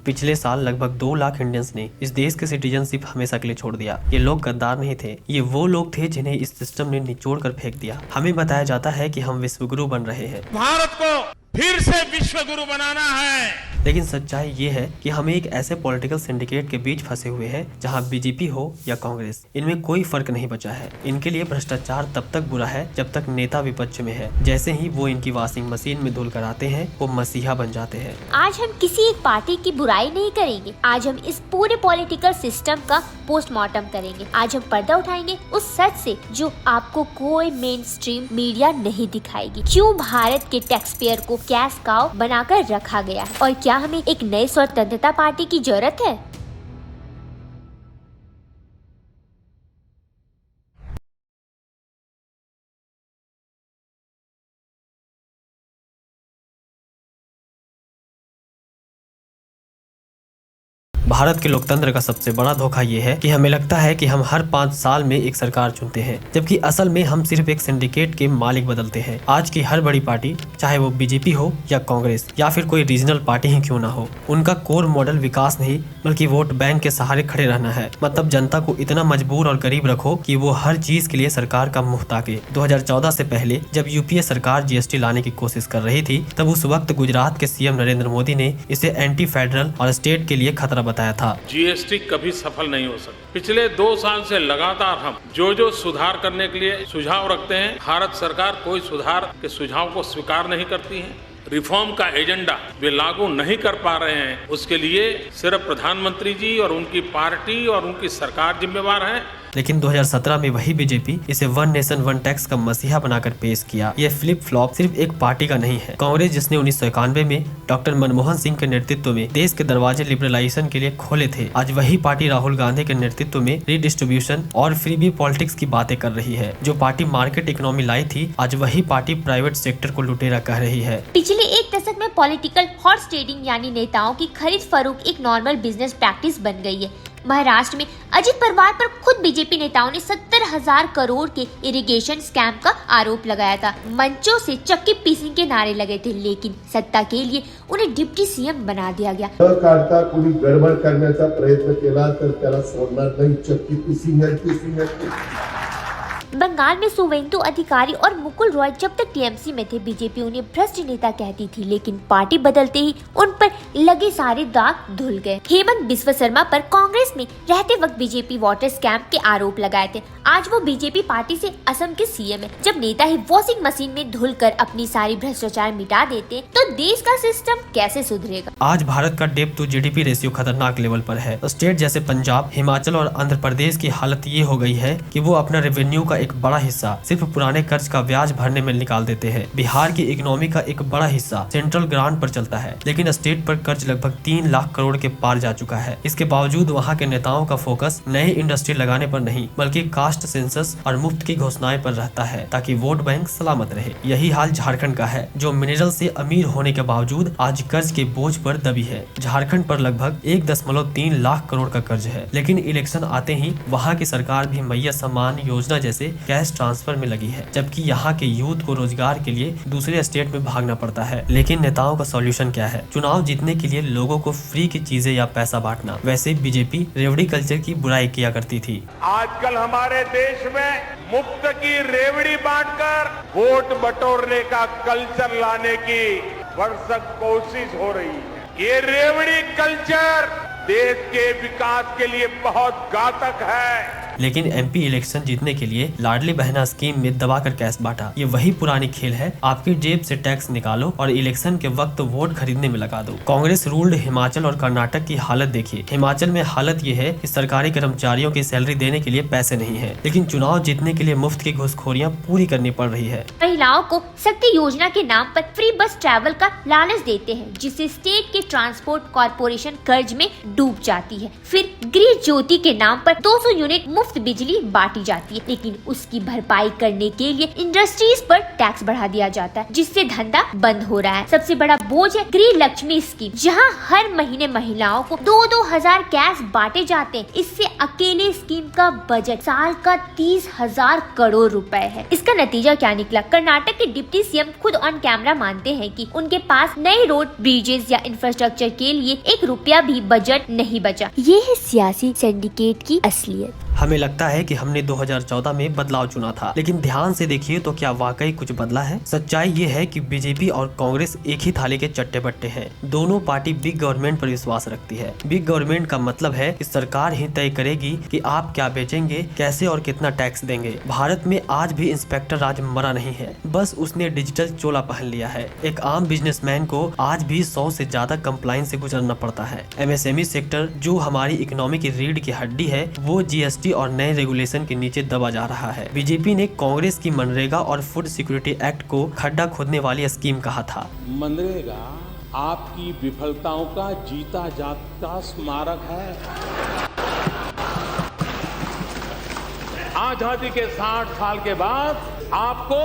पिछले साल लगभग 2 लाख इंडियंस ने इस देश की सिटीजनशिप हमेशा के लिए छोड़ दिया। ये लोग गद्दार नहीं थे, ये वो लोग थे जिन्हें इस सिस्टम ने निचोड़ कर फेंक दिया। हमें बताया जाता है कि हम विश्वगुरु बन रहे हैं, भारत को फिर से विश्वगुरु बनाना है। लेकिन सच्चाई ये है कि हमें एक ऐसे पॉलिटिकल सिंडिकेट के बीच फंसे हुए हैं जहां बीजेपी हो या कांग्रेस, इनमें कोई फर्क नहीं बचा है। इनके लिए भ्रष्टाचार तब तक बुरा है जब तक नेता विपक्ष में है। जैसे ही वो इनकी वॉशिंग मशीन में धुल कर आते हैं, वो मसीहा बन जाते हैं। आज हम किसी एक पार्टी की बुराई नहीं करेंगे, आज हम इस पूरे पॉलिटिकल सिस्टम का पोस्टमार्टम करेंगे। आज हम पर्दा उठाएंगे उस सच से जो आपको कोई मेन स्ट्रीम मीडिया नहीं दिखाएगी। क्यों भारत के टैक्स पेयर को कैश काउ बनाकर रखा गया है और क्या हमें एक नई स्वतंत्रता पार्टी की जरूरत है? भारत के लोकतंत्र का सबसे बड़ा धोखा ये है कि हमें लगता है कि हम हर 5 साल में एक सरकार चुनते हैं, जबकि असल में हम सिर्फ एक सिंडिकेट के मालिक बदलते हैं। आज की हर बड़ी पार्टी, चाहे वो बीजेपी हो या कांग्रेस या फिर कोई रीजनल पार्टी ही क्यों ना हो, उनका कोर मॉडल विकास नहीं बल्कि वोट बैंक के सहारे खड़े रहना है। मतलब जनता को इतना मजबूर और गरीब रखो कि वो हर चीज के लिए सरकार का मुंह ताके। 2014 से पहले जब यूपीए सरकार जीएसटी लाने की कोशिश कर रही थी, तब उस वक्त गुजरात के सीएम नरेंद्र मोदी ने इसे एंटी फेडरल और स्टेट के लिए खतरा बताया था। जीएसटी कभी सफल नहीं हो सकती। पिछले 2 साल से लगातार हम जो सुधार करने के लिए सुझाव रखते हैं, भारत सरकार कोई सुधार के सुझाव को स्वीकार नहीं करती है। रिफॉर्म का एजेंडा वे लागू नहीं कर पा रहे हैं, उसके लिए सिर्फ प्रधानमंत्री जी और उनकी पार्टी और उनकी सरकार जिम्मेवार है। लेकिन 2017 में वही बीजेपी इसे वन नेशन वन टैक्स का मसीहा बनाकर पेश किया। ये फ्लिप फ्लॉप सिर्फ एक पार्टी का नहीं है। कांग्रेस, जिसने 1991 में डॉक्टर मनमोहन सिंह के नेतृत्व में देश के दरवाजे लिबरलाइजेशन के लिए खोले थे, आज वही पार्टी राहुल गांधी के नेतृत्व में रीडिस्ट्रीब्यूशन और फ्रीबी पॉलिटिक्स की बातें कर रही है। जो पार्टी मार्केट इकोनॉमी लाई थी, आज वही पार्टी प्राइवेट सेक्टर को लुटेरा कह रही है। पिछले एक दशक में पॉलिटिकल हॉर्स ट्रेडिंग यानी नेताओं की खरीद फरोख्त एक नॉर्मल बिजनेस प्रैक्टिस बन गई है। महाराष्ट्र में अजित पवार पर खुद बीजेपी नेताओं ने 70,000 करोड़ के इरिगेशन स्कैम का आरोप लगाया था। मंचों से चक्की पीसिंग के नारे लगे थे, लेकिन सत्ता के लिए उन्हें डिप्टी सीएम बना दिया गया। काढता कोणी गडबड करण्याचा प्रयत्न केला तर त्याला सोडणार नाही। चक्की पीसिंग बंगाल में सुवेंदु अधिकारी और मुकुल रॉय जब तक टीएमसी में थे, बीजेपी उन्हें भ्रष्ट नेता कहती थी, लेकिन पार्टी बदलते ही उन पर लगे सारे दाग धुल गए। हेमंत बिस्वा शर्मा पर कांग्रेस में रहते वक्त बीजेपी वाटर स्कैम के आरोप लगाए थे। आज वो बीजेपी पार्टी से असम के सीएम है। जब नेता ही वॉशिंग मशीन में धुलकर अपनी सारी भ्रष्टाचार मिटा देते तो देश का सिस्टम कैसे सुधरेगा? आज भारत का डेब्ट टू जीडीपी रेशियो खतरनाक लेवल पर है। स्टेट जैसे पंजाब, हिमाचल और आंध्र प्रदेश की हालत ये हो गई है कि वो अपना रेवेन्यू का एक बड़ा हिस्सा सिर्फ पुराने कर्ज का ब्याज भरने में निकाल देते हैं। बिहार की इकोनॉमी का एक बड़ा हिस्सा सेंट्रल ग्रांट पर चलता है, लेकिन स्टेट पर कर्ज लगभग 3 लाख करोड़ के पार जा चुका है। इसके बावजूद वहाँ के नेताओं का फोकस नए इंडस्ट्री लगाने पर नहीं बल्कि कास्ट सेंसस और मुफ्त की घोषणाएं पर रहता है, ताकि वोट बैंक सलामत रहे। यही हाल झारखंड का है, जो मिनरल से अमीर होने के बावजूद आज कर्ज के बोझ पर दबी है। झारखंड पर लगभग 1.3 लाख करोड़ का कर्ज है, लेकिन इलेक्शन आते ही वहाँ की सरकार भी मैया सम्मान योजना जैसे कैश ट्रांसफर में लगी है, जबकि यहाँ के यूथ को रोजगार के लिए दूसरे स्टेट में भागना पड़ता है। लेकिन नेताओं का सॉल्यूशन क्या है? चुनाव जीतने के लिए लोगों को फ्री की चीजें या पैसा बांटना। वैसे बीजेपी रेवड़ी कल्चर की बुराई किया करती थी। आजकल हमारे देश में मुफ्त की रेवड़ी बांटकर वोट बटोरने का कल्चर लाने की भरसक कोशिश हो रही है। ये रेवड़ी कल्चर देश के विकास के लिए बहुत घातक है। लेकिन एमपी इलेक्शन जीतने के लिए लाडली बहना स्कीम में दबाकर कैश बांटा। ये वही पुरानी खेल है, आपकी जेब से टैक्स निकालो और इलेक्शन के वक्त वोट खरीदने में लगा दो। कांग्रेस रूल्ड हिमाचल और कर्नाटक की हालत देखिए। हिमाचल में हालत ये है कि सरकारी कर्मचारियों की सैलरी देने के लिए पैसे नहीं है, लेकिन चुनाव जीतने के लिए मुफ्त की घूसखोरियां पूरी करनी पड़ रही है। महिलाओं को शक्ति योजना के नाम पर फ्री बस ट्रैवल का लालच देते हैं, जिससे स्टेट के ट्रांसपोर्ट कॉर्पोरेशन कर्ज में डूब जाती है। फिर गृह ज्योति के नाम पर 200 यूनिट मुफ्त बिजली बांटी जाती है, लेकिन उसकी भरपाई करने के लिए इंडस्ट्रीज पर टैक्स बढ़ा दिया जाता है, जिससे धंधा बंद हो रहा है। सबसे बड़ा बोझ है गृह लक्ष्मी स्कीम, जहां हर महीने महिलाओं को 2-2 हजार कैश बांटे जाते हैं। इससे अकेले स्कीम का बजट साल का 30,000 करोड़ रुपए है। इसका नतीजा क्या निकला? कर्नाटक के डिप्टी सीएम खुद ऑन कैमरा मानते हैं कि उनके पास नए रोड, ब्रिजेस या इंफ्रास्ट्रक्चर के लिए 1 रुपया भी बजट नहीं बचा। ये है सियासी सिंडिकेट की असलियत। हमें लगता है कि हमने 2014 में बदलाव चुना था, लेकिन ध्यान से देखिए तो क्या वाकई कुछ बदला है? सच्चाई ये है कि बीजेपी और कांग्रेस एक ही थाली के चट्टे बट्टे हैं। दोनों पार्टी बिग गवर्नमेंट पर विश्वास रखती है। बिग गवर्नमेंट का मतलब है कि सरकार ही तय करेगी कि आप क्या बेचेंगे, कैसे और कितना टैक्स देंगे। भारत में आज भी इंस्पेक्टर राज मरा नहीं है, बस उसने डिजिटल चोला पहन लिया है। एक आम बिजनेसमैन को आज भी 100 से ज्यादा कंप्लायंस से गुजरना पड़ता है। एमएसएमई सेक्टर, जो हमारी इकोनॉमी की रीढ़ की हड्डी है, वो जीएसटी और नए रेगुलेशन के नीचे दबा जा रहा है। बीजेपी ने कांग्रेस की मनरेगा और फूड सिक्योरिटी एक्ट को खड्डा खोदने वाली स्कीम कहा था। मनरेगा आपकी विफलताओं का जीता जागता स्मारक है। आजादी के 60 साल के बाद आपको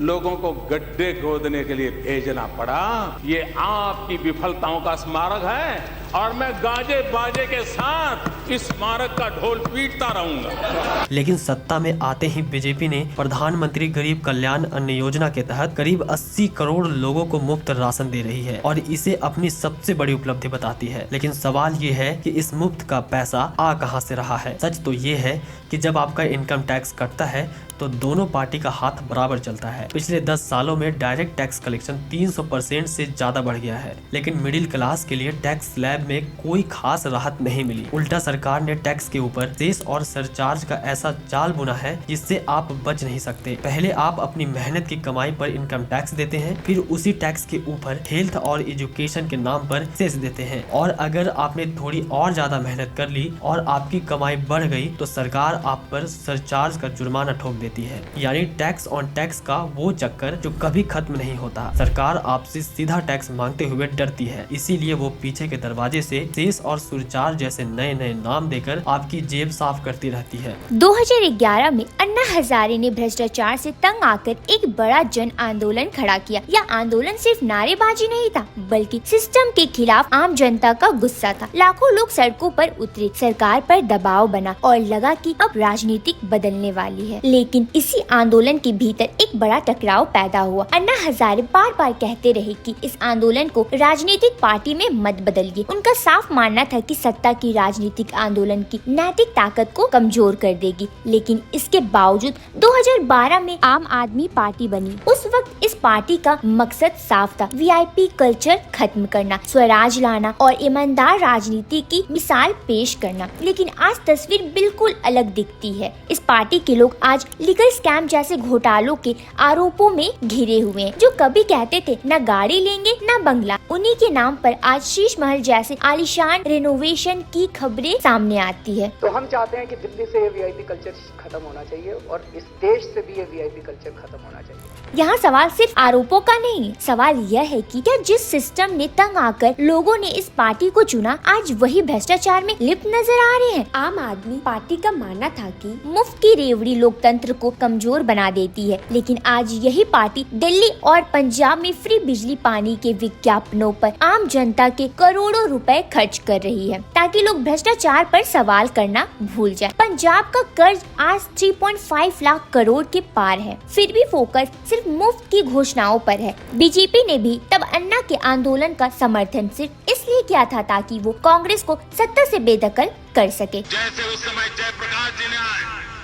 लोगों को गड्ढे खोदने के लिए भेजना पड़ा। ये आपकी विफलताओं का स्मारक है और मैं गाजे बाजे के साथ इस स्मारक का ढोल पीटता रहूंगा। लेकिन सत्ता में आते ही बीजेपी ने प्रधानमंत्री गरीब कल्याण अन्न योजना के तहत करीब 80 करोड़ लोगों को मुफ्त राशन दे रही है और इसे अपनी सबसे बड़ी उपलब्धि बताती है। लेकिन सवाल ये है कि इस मुफ्त का पैसा आ कहां से रहा है? सच तो ये है कि जब आपका इनकम टैक्स कटता है तो दोनों पार्टी का हाथ बराबर चलता है। पिछले 10 सालों में डायरेक्ट टैक्स कलेक्शन 300% से ज्यादा बढ़ गया है, लेकिन मिडिल क्लास के लिए टैक्स स्लैब में कोई खास राहत नहीं मिली। उल्टा सरकार ने टैक्स के ऊपर सेस और सरचार्ज का ऐसा जाल बुना है जिससे आप बच नहीं सकते। पहले आप अपनी मेहनत की कमाई पर इनकम टैक्स देते हैं, फिर उसी टैक्स के ऊपर हेल्थ और एजुकेशन के नाम पर सेस देते हैं, और अगर आपने थोड़ी और ज्यादा मेहनत कर ली और आपकी कमाई बढ़ गई तो सरकार आप पर सरचार्ज का जुर्माना ठोक देती है। यानी टैक्स ऑन टैक्स का वो चक्कर जो कभी खत्म नहीं होता। सरकार आपसे सीधा टैक्स मांगते हुए डरती है, इसीलिए वो पीछे के दरवाजे से सेस और सरचार्ज जैसे नए नए नाम देकर आपकी जेब साफ करती रहती है। 2011 में अन्ना हजारे ने भ्रष्टाचार से तंग आकर एक बड़ा जन आंदोलन खड़ा किया। यह आंदोलन सिर्फ नारेबाजी नहीं था, बल्कि सिस्टम के खिलाफ आम जनता का गुस्सा था। लाखों लोग सड़कों पर उतरे, सरकार पर दबाव बना और लगा कि अब राजनीतिक बदलने वाली है। लेकिन इसी आंदोलन के भीतर एक बड़ा टकराव पैदा हुआ। अन्ना हजारे बार बार कहते रहे कि इस आंदोलन को राजनीतिक पार्टी में मत बदलिए। उनका साफ मानना था कि सत्ता की राजनीतिक आंदोलन की नैतिक ताकत को कमजोर कर देगी। लेकिन इसके बावजूद 2012 में आम आदमी पार्टी बनी। उस वक्त इस पार्टी का मकसद साफ था, वीआईपी कल्चर खत्म करना, स्वराज लाना और ईमानदार राजनीति की मिसाल पेश करना। लेकिन आज तस्वीर बिल्कुल अलग दिखती है। इस पार्टी के लोग आज लीगल स्कैम जैसे घोटालों के आरोपों में घिरे हुए हैं। जो कभी कहते थे न गाड़ी लेंगे न बंगला, उन्हीं के नाम पर आज शीश महल जैसे आलीशान रेनोवेशन की खबरें सामने आती है। तो हम चाहते हैं कि दिल्ली से ये वीआईपी कल्चर खत्म होना चाहिए और इस देश से भी ये वीआईपी कल्चर खत्म होना चाहिए। यहाँ सवाल सिर्फ आरोपों का नहीं, सवाल यह है कि क्या जिस सिस्टम ने तंग आकर लोगों ने इस पार्टी को चुना, आज वही भ्रष्टाचार में लिप्त नजर आ रहे हैं। आम आदमी पार्टी का मानना था कि मुफ्त की रेवड़ी लोकतंत्र को कमजोर बना देती है, लेकिन आज यही पार्टी दिल्ली और पंजाब में फ्री बिजली पानी के विज्ञापनों पर आम जनता के करोड़ों रुपए खर्च कर रही है ताकि लोग भ्रष्टाचार पर सवाल करना भूल जाएं। पंजाब का कर्ज आज 3.5 लाख करोड़ के पार है, फिर भी फोकस सिर्फ मुफ्त की घोषणाओं पर है। बीजेपी ने भी तब अन्ना के आंदोलन का समर्थन सिर्फ इसलिए किया था ताकि वो कांग्रेस को सत्ता से बेदखल कर सके। जैसे उस समय जयप्रकाश जी ने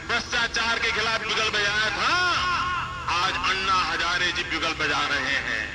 भ्रष्टाचार के खिलाफ बिगुल बजाया था, आज अन्ना हजारे जी बिगुल बजा रहे हैं।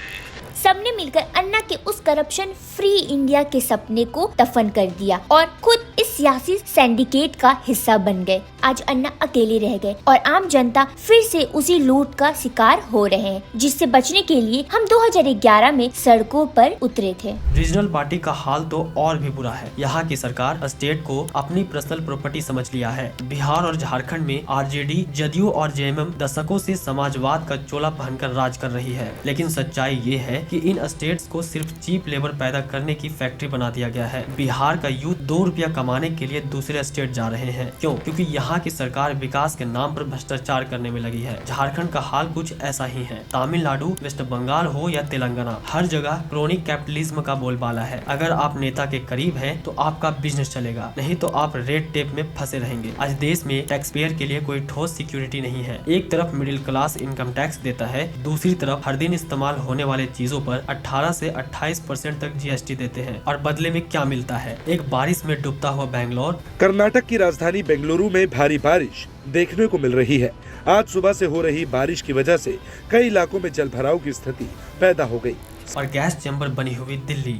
सबने मिलकर अन्ना के उस करप्शन फ्री इंडिया के सपने को दफन कर दिया और खुद इस सियासी सिंडिकेट का हिस्सा बन गए। आज अन्ना अकेले रह गए और आम जनता फिर से उसी लूट का शिकार हो रहे हैं, जिससे बचने के लिए हम 2011 में सड़कों पर उतरे थे। रीजनल पार्टी का हाल तो और भी बुरा है। यहाँ की सरकार स्टेट को अपनी पर्सनल प्रॉपर्टी समझ लिया है। बिहार और झारखंड में आरजेडी, जदयू और जेएमएम दशकों से समाजवाद का चोला पहनकर राज कर रही है, लेकिन सच्चाई ये है कि बल्कि इन स्टेट्स को सिर्फ चीप लेबर पैदा करने की फैक्ट्री बना दिया गया है। बिहार का यूथ 2 रुपया कमाने के लिए दूसरे स्टेट जा रहे हैं। क्यों? क्योंकि यहाँ की सरकार विकास के नाम पर भ्रष्टाचार करने में लगी है। झारखंड का हाल कुछ ऐसा ही है। तमिलनाडु, वेस्ट बंगाल हो या तेलंगाना, हर जगह क्रोनिक कैपिटलिज्म का बोलबाला है। अगर आप नेता के करीब हैं तो आपका बिजनेस चलेगा, नहीं तो आप रेड टेप में फंसे रहेंगे। आज देश में टैक्स पेयर के लिए कोई ठोस सिक्योरिटी नहीं है। एक तरफ मिडिल क्लास इनकम टैक्स देता है, दूसरी तरफ हर दिन इस्तेमाल होने वाले चीजों पर 18 से 28% तक GST देते हैं। और बदले में क्या मिलता है? एक बारिश में डूबता हुआ बेंगलोर। कर्नाटक की राजधानी बेंगलुरु में भारी बारिश देखने को मिल रही है। आज सुबह से हो रही बारिश की वजह से कई इलाकों में जलभराव की स्थिति पैदा हो गई। और गैस चैम्बर बनी हुई Delhi,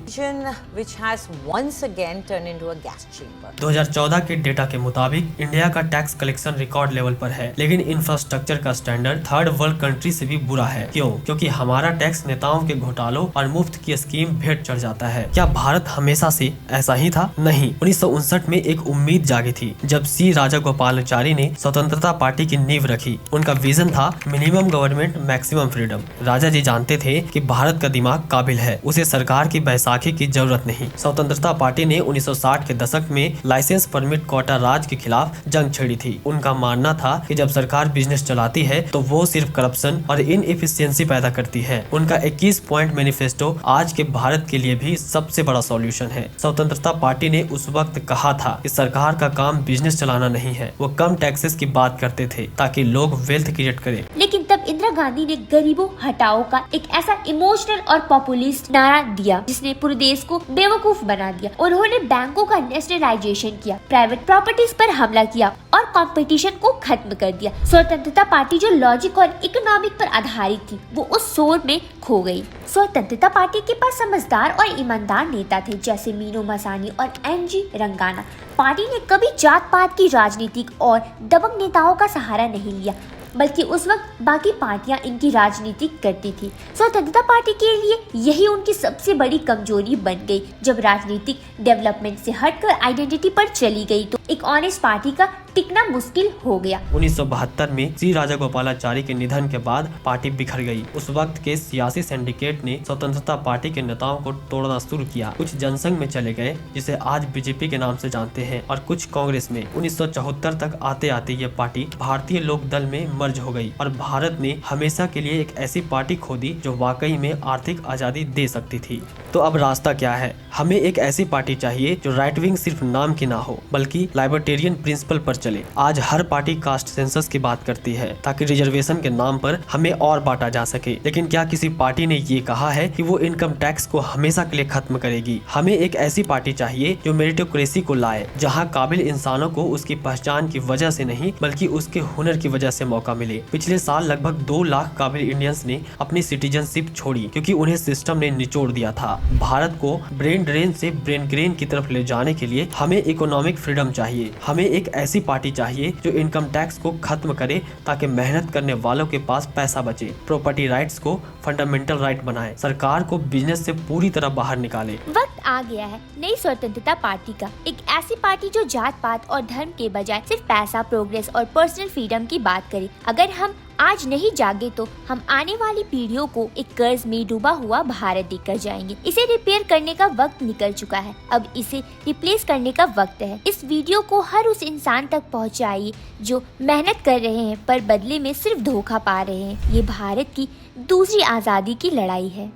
which has once again turned into a gas chamber. 2014 के डेटा के मुताबिक इंडिया का टैक्स कलेक्शन रिकॉर्ड लेवल पर है, लेकिन इंफ्रास्ट्रक्चर का स्टैंडर्ड थर्ड वर्ल्ड कंट्री से भी बुरा है। क्यों? क्योंकि हमारा टैक्स नेताओं के घोटालों और मुफ्त की स्कीम भेंट चढ़ जाता है। क्या भारत हमेशा से ऐसा ही था? नहीं। 1959 में एक उम्मीद जागी थी जब सी राजागोपालाचारी ने स्वतंत्रता पार्टी की नींव रखी। उनका विजन था मिनिमम गवर्नमेंट मैक्सिमम फ्रीडम। राजा जी जानते थे कि भारत का दिमाग काबिल है, उसे सरकार की बैसाखी की जरूरत नहीं। स्वतंत्रता पार्टी ने 1960 के दशक में लाइसेंस परमिट कोटा राज के खिलाफ जंग छेड़ी थी। उनका मानना था कि जब सरकार बिजनेस चलाती है तो वो सिर्फ करप्शन और इनएफिशिएंसी पैदा करती है। उनका 21 पॉइंट मैनिफेस्टो आज के भारत के लिए भी सबसे बड़ा सॉल्यूशन है। स्वतंत्रता पार्टी ने उस वक्त कहा था कि सरकार का काम बिजनेस चलाना नहीं है, वो कम टैक्सेस की बात करते थे ताकि लोग वेल्थ क्रिएट करें। लेकिन तब इंदिरा गांधी ने गरीबों हटाओ का एक ऐसा इमोशनल और पॉपुलिस्ट नारा दिया जिसने पूरे देश को बेवकूफ बना दिया। उन्होंने बैंकों का नेशनलाइजेशन किया, प्राइवेट प्रॉपर्टीज पर हमला किया और कंपटीशन को खत्म कर दिया। स्वतंत्रता पार्टी जो लॉजिक और इकोनॉमिक पर आधारित थी वो उस शोर में खो गई। स्वतंत्रता पार्टी के पास समझदार और ईमानदार नेता थे जैसे मीनू मसानी और NG रंगाना। पार्टी ने कभी जात पात की राजनीतिक और दबंग नेताओं का सहारा नहीं लिया, बल्कि उस वक्त बाकी पार्टियां इनकी राजनीति करती थी। स्वतंत्रता पार्टी के लिए यही उनकी सबसे बड़ी कमजोरी बन गई। जब राजनीतिक डेवलपमेंट से हटकर आइडेंटिटी पर चली गई तो एक ऑनेस्ट पार्टी का टिकना मुश्किल हो गया। 1972 में सी राजागोपालाचारी के निधन के बाद पार्टी बिखर गई। उस वक्त के सियासी सिंडिकेट ने स्वतंत्रता पार्टी के नेताओं को तोड़ना शुरू किया। कुछ जनसंघ में चले गए जिसे आज बीजेपी के नाम से जानते हैं और कुछ कांग्रेस में। 1974 तक आते आते ये पार्टी भारतीय लोक दल में मर्ज हो गई और भारत ने हमेशा के लिए एक ऐसी पार्टी खो दी जो वाकई में आर्थिक आजादी दे सकती थी। तो अब रास्ता क्या है? हमें एक ऐसी पार्टी चाहिए जो राइट विंग सिर्फ नाम की ना हो बल्कि लाइबर्टेरियन प्रिंसिपल पर चले। आज हर पार्टी कास्ट सेंसस की बात करती है ताकि रिजर्वेशन के नाम पर हमें और बांटा जा सके, लेकिन क्या किसी पार्टी ने ये कहा है कि वो इनकम टैक्स को हमेशा के लिए खत्म करेगी? हमें एक ऐसी पार्टी चाहिए जो मेरिटोक्रेसी को लाए, जहां काबिल इंसानों को उसकी पहचान की वजह से नहीं बल्कि उसके हुनर की वजह से मौका मिले। पिछले साल लगभग 2 लाख काबिल इंडियंस ने अपनी सिटीजनशिप छोड़ी क्योंकि उन्हें सिस्टम ने निचोड़ दिया था। भारत को ब्रेन ड्रेन से ब्रेन ग्रेन की तरफ ले जाने के लिए हमें इकोनॉमिक फ्रीडम चाहिए। हमें एक ऐसी पार्टी चाहिए जो इनकम टैक्स को खत्म करे ताकि मेहनत करने वालों के पास पैसा बचे, प्रॉपर्टी राइट्स को फंडामेंटल राइट बनाए, सरकार को बिजनेस से पूरी तरह बाहर निकाले। वक्त आ गया है नई स्वतंत्रता पार्टी का, एक ऐसी पार्टी जो जात पात और धर्म के बजाय सिर्फ पैसा, प्रोग्रेस और पर्सनल फ्रीडम की बात करे। अगर हम आज नहीं जागे तो हम आने वाली पीढ़ियों को एक कर्ज में डूबा हुआ भारत देकर जाएंगे। इसे रिपेयर करने का वक्त निकल चुका है, अब इसे रिप्लेस करने का वक्त है। इस वीडियो को हर उस इंसान तक पहुंचाइए जो मेहनत कर रहे हैं पर बदले में सिर्फ धोखा पा रहे हैं। ये भारत की दूसरी आजादी की लड़ाई है।